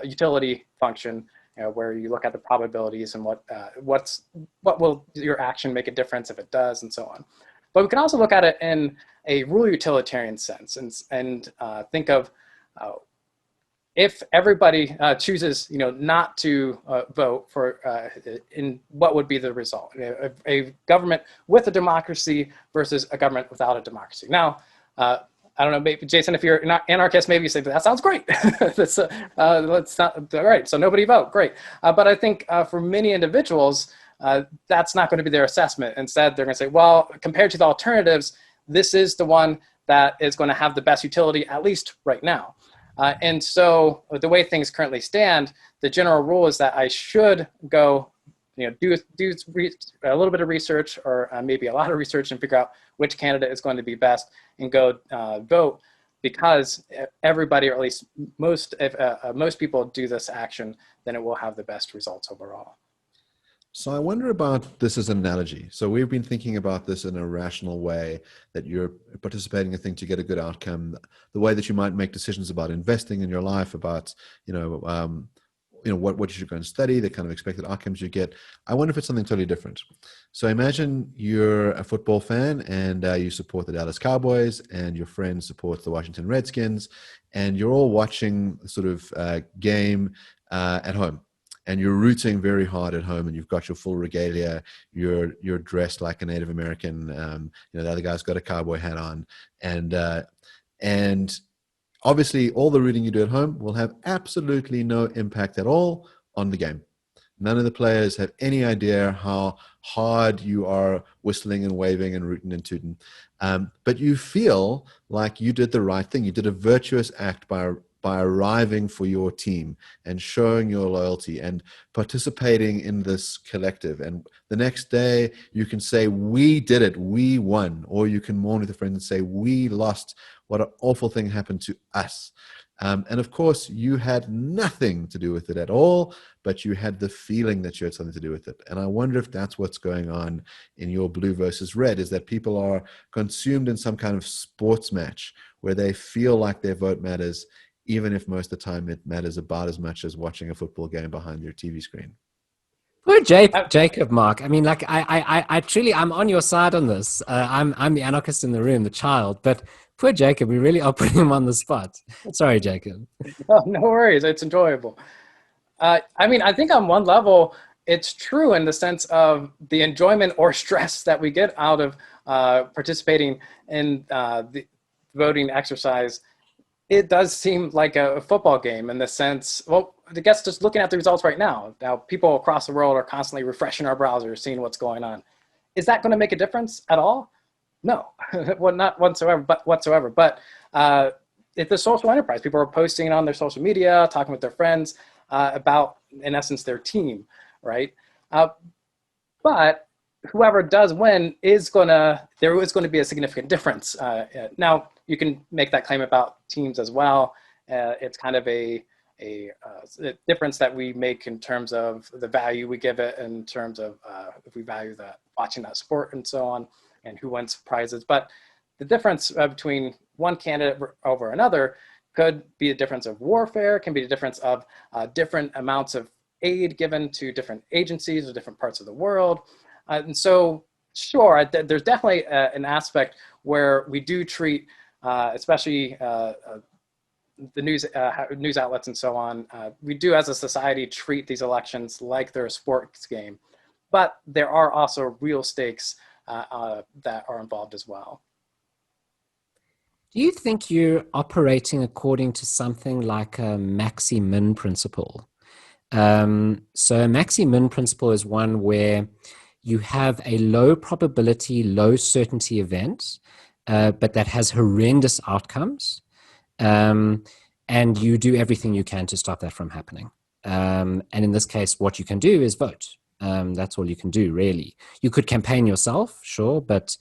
utility function, where you look at the probabilities and what will your action make a difference if it does, and so on. But we can also look at it in a rule utilitarian sense and think of if everybody chooses, not to vote for, in what would be the result? A government with a democracy versus a government without a democracy. Now, I don't know, maybe Jason, if you're not anarchist, maybe you say that sounds great. That's not all right. So nobody vote, great. But I think for many individuals, that's not going to be their assessment. Instead, they're going to say, well, compared to the alternatives, this is the one that is going to have the best utility, at least right now. And so the way things currently stand, the general rule is that I should go, do a little bit of research, or maybe a lot of research, and figure out which candidate is going to be best, and go vote, because everybody, or at least if most people do this action, then it will have the best results overall. So I wonder about this as an analogy. So we've been thinking about this in a rational way, that you're participating in a thing to get a good outcome, the way that you might make decisions about investing in your life, about, what you should go and study, the kind of expected outcomes you get. I wonder if it's something totally different. So imagine you're a football fan, and you support the Dallas Cowboys, and your friend supports the Washington Redskins, and you're all watching the sort of game at home. And you're rooting very hard at home, and you've got your full regalia. You're dressed like a Native American. The other guy's got a cowboy hat on, and obviously all the rooting you do at home will have absolutely no impact at all on the game. None of the players have any idea how hard you are whistling and waving and rooting and tooting. But you feel like you did the right thing. You did a virtuous act by arriving for your team and showing your loyalty and participating in this collective. And the next day you can say, we did it, we won. Or you can mourn with a friend and say, we lost. What an awful thing happened to us. And of course, you had nothing to do with it at all, but you had the feeling that you had something to do with it. And I wonder if that's what's going on in your blue versus red, is that people are consumed in some kind of sports match where they feel like their vote matters, even if most of the time it matters about as much as watching a football game behind your TV screen. Poor Jacob, Mark. I mean, like, I truly, I'm on your side on this. I'm the anarchist in the room, the child, but poor Jacob, we really are putting him on the spot. Sorry, Jacob. Oh, no worries. It's enjoyable. I think on one level, it's true in the sense of the enjoyment or stress that we get out of participating in the voting exercise. It does seem like a football game in the sense, well, I guess just looking at the results right now, people across the world are constantly refreshing our browsers, seeing what's going on. Is that going to make a difference at all? No, well, not whatsoever. But it's a social enterprise. People are posting on their social media, talking with their friends about, in essence, their team, right? But whoever does win there is going to be a significant difference. Now, you can make that claim about teams as well. It's kind of a difference that we make in terms of the value we give it, in terms of if we value watching that sport and so on, and who wins prizes. But the difference between one candidate over another could be a difference of warfare, can be a difference of different amounts of aid given to different agencies or different parts of the world. And so, sure, there's definitely an aspect where we do treat, especially the news outlets and so on, we do as a society treat these elections like they're a sports game. But there are also real stakes that are involved as well. Do you think you're operating according to something like a maxi-min principle? So a maxi-min principle is one where you have a low probability, low certainty event, but that has horrendous outcomes. And you do everything you can to stop that from happening. And in this case, what you can do is vote. That's all you can do, really. You could campaign yourself, sure, but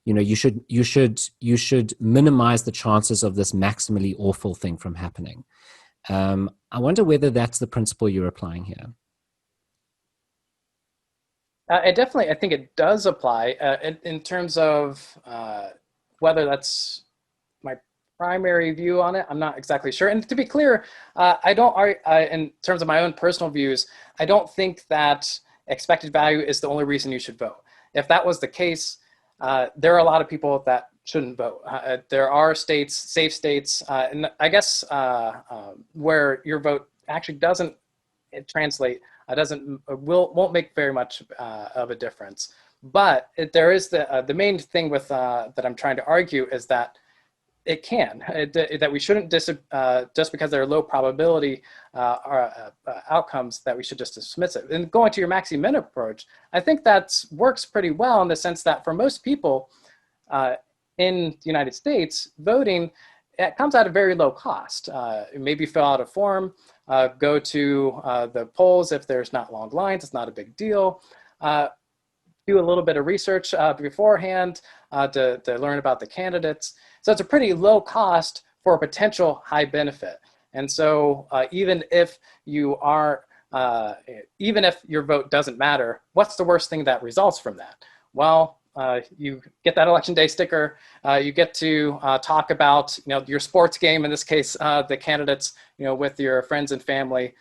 you should minimize the chances of this maximally awful thing from happening. I wonder whether that's the principle you're applying here. I think it does apply in terms of whether that's my primary view on it. I'm not exactly sure. And to be clear, in terms of my own personal views, I don't think that expected value is the only reason you should vote. If that was the case, there are a lot of people that shouldn't vote. There are states, safe states, and I guess where your vote actually doesn't translate, won't make very much of a difference. But there is the main thing with that I'm trying to argue is that it can, that we shouldn't just because they're low probability outcomes, that we should just dismiss it. And going to your maxi-min approach, I think that works pretty well in the sense that for most people in the United States, voting, it comes at a very low cost. Maybe fill out a form, go to the polls if there's not long lines, it's not a big deal. Do a little bit of research beforehand to learn about the candidates. So it's a pretty low cost for a potential high benefit. And so even if your vote doesn't matter, what's the worst thing that results from that? Well, you get that election day sticker. You get to talk about your sports game, in this case, the candidates, with your friends and family.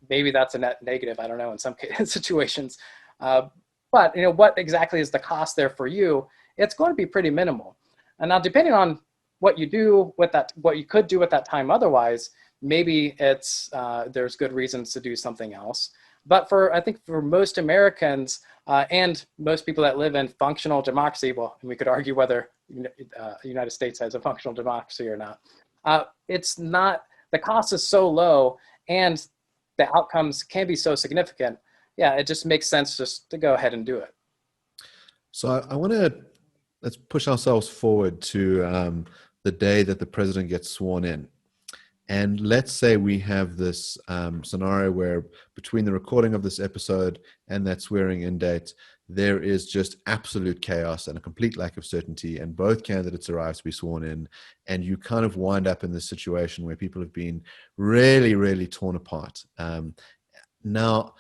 Maybe that's a net negative. I don't know in some situations. But what exactly is the cost there for you? It's going to be pretty minimal. And now, depending on what you do with that, what you could do with that time otherwise, maybe there's good reasons to do something else. But I think for most Americans and most people that live in functional democracy, well, and we could argue whether the United States has a functional democracy or not, it's not, the cost is so low and the outcomes can be so significant. Yeah, it just makes sense just to go ahead and do it. So let's push ourselves forward to the day that the president gets sworn in. And let's say we have this scenario where between the recording of this episode and that swearing in date, there is just absolute chaos and a complete lack of certainty, and both candidates arrive to be sworn in, and you kind of wind up in this situation where people have been really, really torn apart. Now,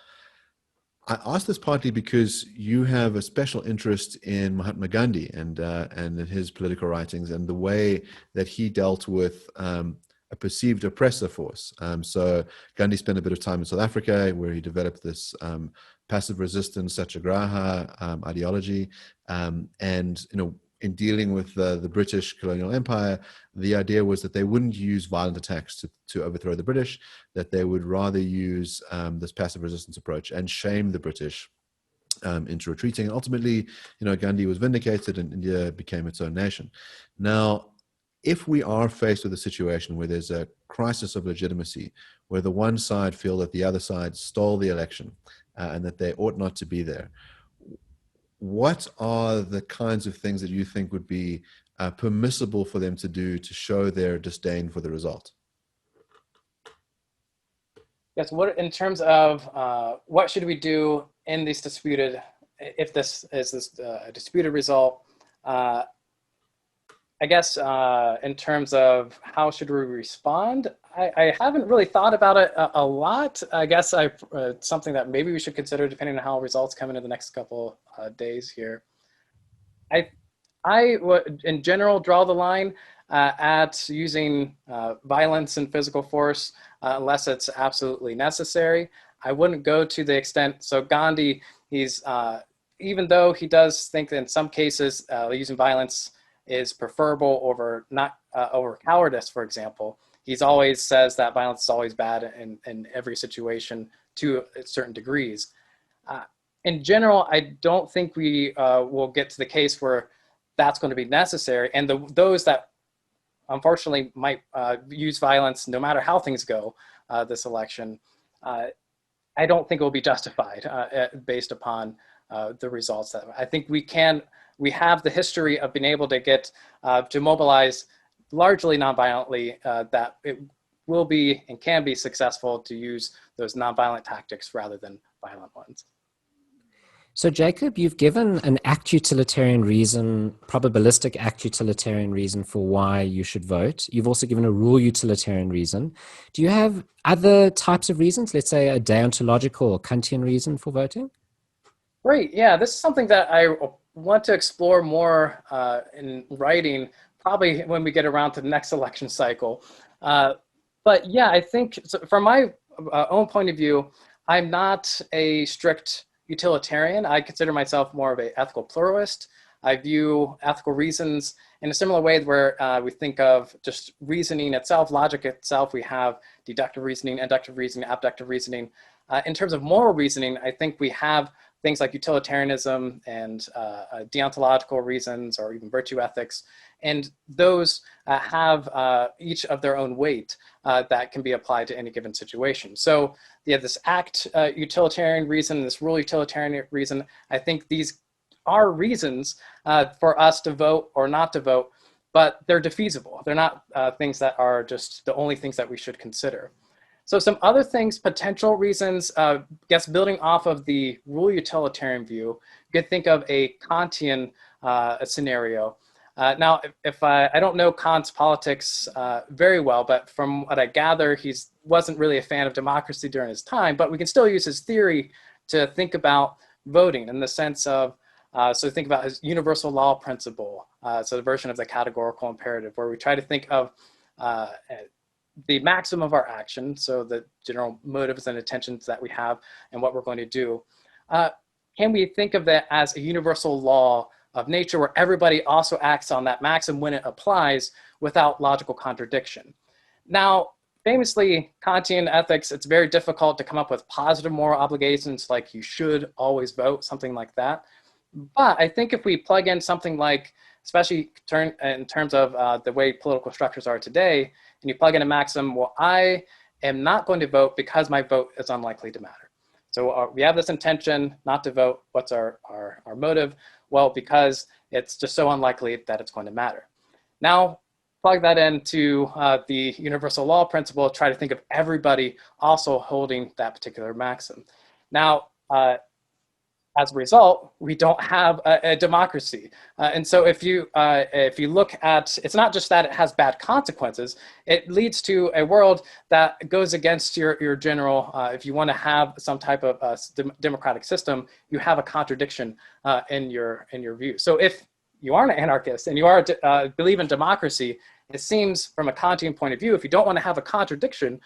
I ask this partly because you have a special interest in Mahatma Gandhi and in his political writings and the way that he dealt with a perceived oppressor force. So Gandhi spent a bit of time in South Africa where he developed this passive resistance satyagraha ideology. And in dealing with the British colonial empire, the idea was that they wouldn't use violent attacks to overthrow the British, that they would rather use this passive resistance approach and shame the British into retreating. And ultimately, Gandhi was vindicated and India became its own nation. Now, if we are faced with a situation where there's a crisis of legitimacy, where the one side feel that the other side stole the election and that they ought not to be there, what are the kinds of things that you think would be permissible for them to do to show their disdain for the result? Yes. What in terms of what should we do in these disputed, if this is a disputed result? I guess in terms of how should we respond, I haven't really thought about it a lot. I guess something that maybe we should consider depending on how results come into the next couple days here. I would, in general, draw the line at using violence and physical force unless it's absolutely necessary. I wouldn't go to the extent, so Gandhi, he's, even though he does think that in some cases using violence is preferable over over cowardice, for example, he's always says that violence is always bad in every situation to certain degrees. In general, I don't think we will get to the case where that's going to be necessary. And those that unfortunately might use violence, no matter how things go this election, I don't think it will be justified based upon the results. That I think we have the history of being able to get to mobilize largely nonviolently, that it will be and can be successful to use those nonviolent tactics rather than violent ones. So Jacob, you've given an act utilitarian reason, probabilistic act utilitarian reason for why you should vote. You've also given a rule utilitarian reason. Do you have other types of reasons, let's say a deontological or Kantian reason for voting? Great. Yeah, this is something that I want to explore more in writing, probably when we get around to the next election cycle. But yeah, I think from my own point of view, I'm not a strict utilitarian. I consider myself more of an ethical pluralist. I view ethical reasons in a similar way where we think of just reasoning itself, logic itself. We have deductive reasoning, inductive reasoning, abductive reasoning. In terms of moral reasoning, I think we have things like utilitarianism and deontological reasons or even virtue ethics. And those have each of their own weight that can be applied to any given situation. So you have this act utilitarian reason, this rule utilitarian reason. I think these are reasons for us to vote or not to vote, but they're defeasible. They're not things that are just the only things that we should consider. So some other things, potential reasons, I guess building off of the rule utilitarian view, you could think of a Kantian scenario. Now, if I don't know Kant's politics very well, but from what I gather, he wasn't really a fan of democracy during his time, but we can still use his theory to think about voting in the sense of, so think about his universal law principle, so the version of the categorical imperative, where we try to think of the maximum of our action, so the general motives and intentions that we have and what we're going to do. Can we think of that as a universal law of nature where everybody also acts on that maxim when it applies without logical contradiction? Now, famously, Kantian ethics, it's very difficult to come up with positive moral obligations like you should always vote, something like that. But I think if we plug in something like, especially in terms of the way political structures are today, and you plug in a maxim, well, I am not going to vote because my vote is unlikely to matter. So we have this intention not to vote. What's our motive? Well, because it's just so unlikely that it's going to matter. Now, plug that into the universal law principle, try to think of everybody also holding that particular maxim. Now, as a result, we don't have a democracy. And so if you look at, it's not just that it has bad consequences, it leads to a world that goes against your general, if you want to have some type of democratic system, you have a contradiction in your view. So if you are an anarchist and you are believe in democracy, it seems from a Kantian point of view, if you don't want to have a contradiction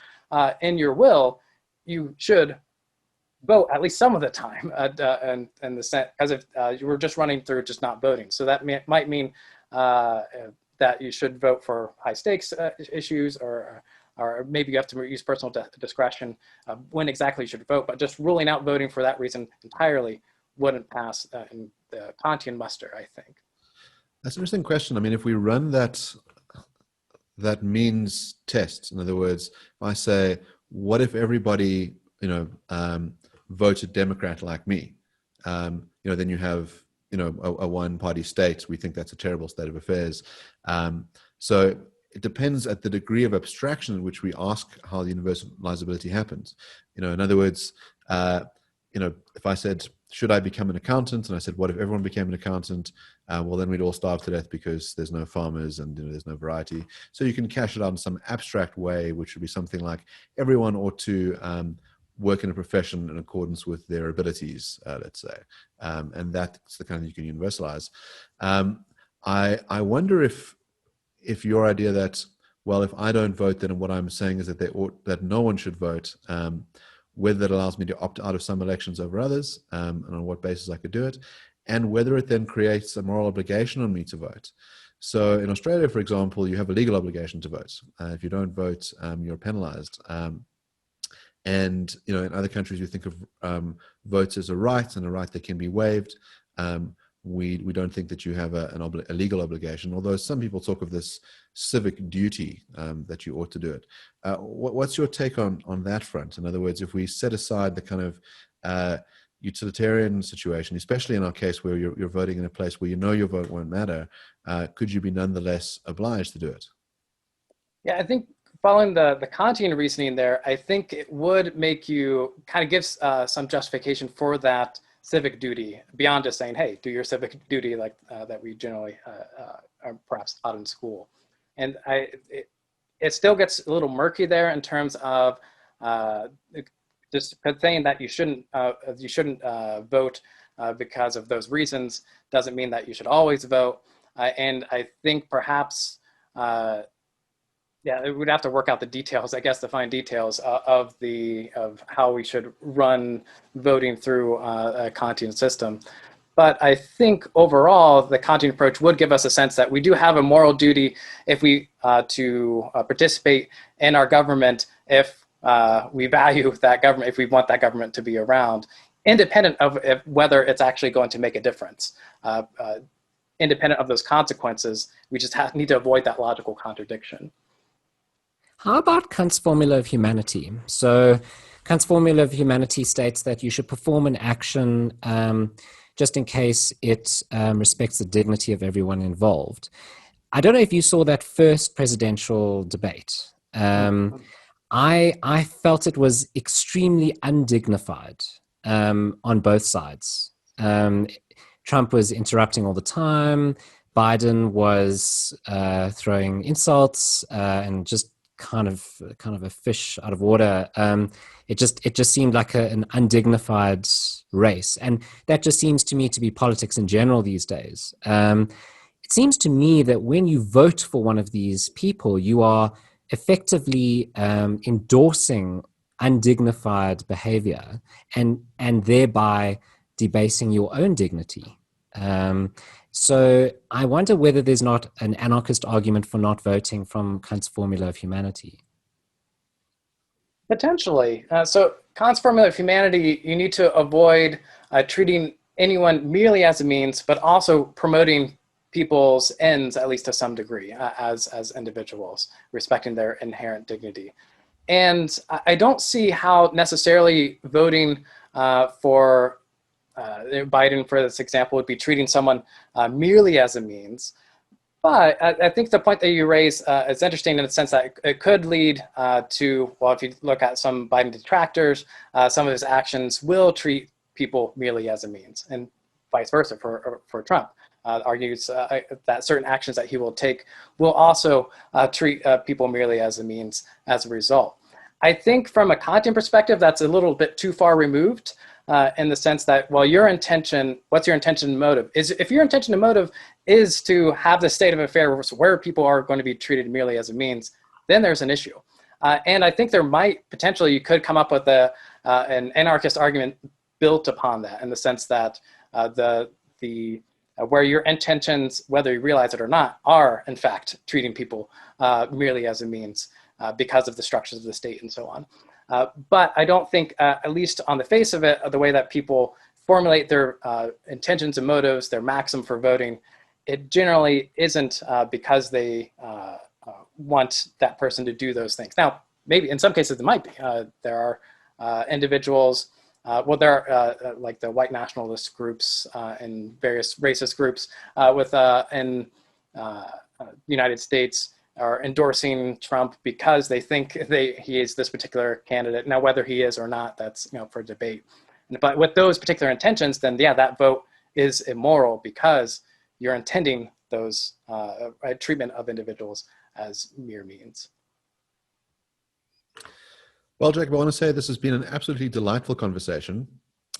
in your will, you should vote at least some of the time, and the sense, as if you were just running through just not voting. So that might mean that you should vote for high stakes issues, or maybe you have to use personal discretion when exactly you should vote. But just ruling out voting for that reason entirely wouldn't pass in the Kantian muster, I think. That's an interesting question. I mean, if we run that means test, in other words, if I say, what if everybody, voted Democrat like me, then you have, a one-party state. We think that's a terrible state of affairs. So it depends at the degree of abstraction in which we ask how the universalizability happens. In other words, if I said, should I become an accountant? And I said, what if everyone became an accountant? Well, then we'd all starve to death because there's no farmers and there's no variety. So you can cash it out in some abstract way, which would be something like everyone ought to work in a profession in accordance with their abilities, let's say. And that's the kind of you can universalize. I wonder if your idea that, well, if I don't vote, then what I'm saying is that no one should vote, whether that allows me to opt out of some elections over others, and on what basis I could do it, and whether it then creates a moral obligation on me to vote. So in Australia, for example, you have a legal obligation to vote. If you don't vote, you're penalized. And in other countries, we think of votes as a right, and a right that can be waived. We don't think that you have a legal obligation, although some people talk of this civic duty that you ought to do it. What's your take on that front? In other words, if we set aside the kind of utilitarian situation, especially in our case where you're voting in a place where your vote won't matter, could you be nonetheless obliged to do it? Yeah, I think following the Kantian reasoning there, I think it would make you kind of gives some justification for that civic duty beyond just saying, hey, do your civic duty like that we generally are perhaps taught in school. And it still gets a little murky there in terms of just saying that you shouldn't vote because of those reasons doesn't mean that you should always vote. And I think perhaps, yeah, we'd have to work out the details, I guess, the fine details of how we should run voting through a Kantian system. But I think overall, the Kantian approach would give us a sense that we do have a moral duty if we to participate in our government, if we value that government, if we want that government to be around, independent of whether it's actually going to make a difference. Independent of those consequences, we just need to avoid that logical contradiction. How about Kant's formula of humanity? So Kant's formula of humanity states that you should perform an action just in case it respects the dignity of everyone involved. I don't know if you saw that first presidential debate. I felt it was extremely undignified on both sides. Trump was interrupting all the time. Biden was throwing insults and just kind of a fish out of water. It just seemed like an undignified race, and that just seems to me to be politics in general these days. It seems to me that when you vote for one of these people, you are effectively endorsing undignified behavior and thereby debasing your own dignity. So I wonder whether there's not an anarchist argument for not voting from Kant's formula of humanity. Potentially. So Kant's formula of humanity, you need to avoid treating anyone merely as a means, but also promoting people's ends, at least to some degree, as individuals, respecting their inherent dignity. And I don't see how necessarily voting for Biden, for this example, would be treating someone merely as a means. But I think the point that you raise is interesting in the sense that it could lead to, well, if you look at some Biden detractors, some of his actions will treat people merely as a means, and vice versa for Trump. Argues that certain actions that he will take will also treat people merely as a means as a result. I think from a Kantian perspective, that's a little bit too far removed. In the sense that, well, your intention, what's your intention and motive? If your intention and motive is to have the state of affairs where people are going to be treated merely as a means, then there's an issue. And I think there might potentially, you could come up with an anarchist argument built upon that, in the sense that where your intentions, whether you realize it or not, are in fact treating people merely as a means because of the structures of the state and so on. But I don't think, at least on the face of it, the way that people formulate their intentions and motives, their maxim for voting, it generally isn't because they want that person to do those things. Now, maybe in some cases it might be. There are individuals well, there are like the white nationalist groups and various racist groups in United States are endorsing Trump because they think he is this particular candidate. Now, whether he is or not, that's for debate. But with those particular intentions, then yeah, that vote is immoral because you're intending those treatment of individuals as mere means. Well, Jacob, I want to say this has been an absolutely delightful conversation.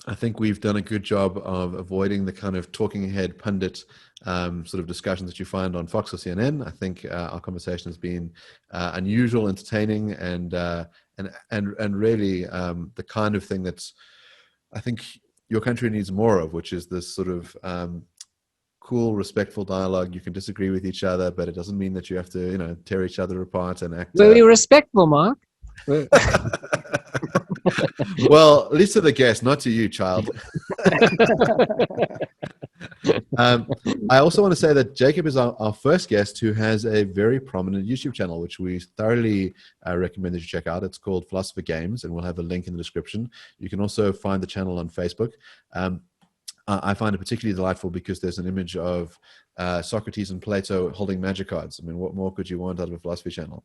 I think we've done a good job of avoiding the kind of talking head pundit sort of discussions that you find on Fox or CNN. I think our conversation has been unusual, entertaining, and really the kind of thing that's I think your country needs more of, which is this sort of cool, respectful dialogue. You can disagree with each other, but it doesn't mean that you have to, tear each other apart and act. Were we respectful, Mark? Well, at least to the guest, not to you, child. I also want to say that Jacob is our first guest who has a very prominent YouTube channel, which we thoroughly recommend that you check out. It's called Philosopher Games, and we'll have a link in the description. You can also find the channel on Facebook. I find it particularly delightful because there's an image of Socrates and Plato holding magic cards. I mean, what more could you want out of a philosophy channel?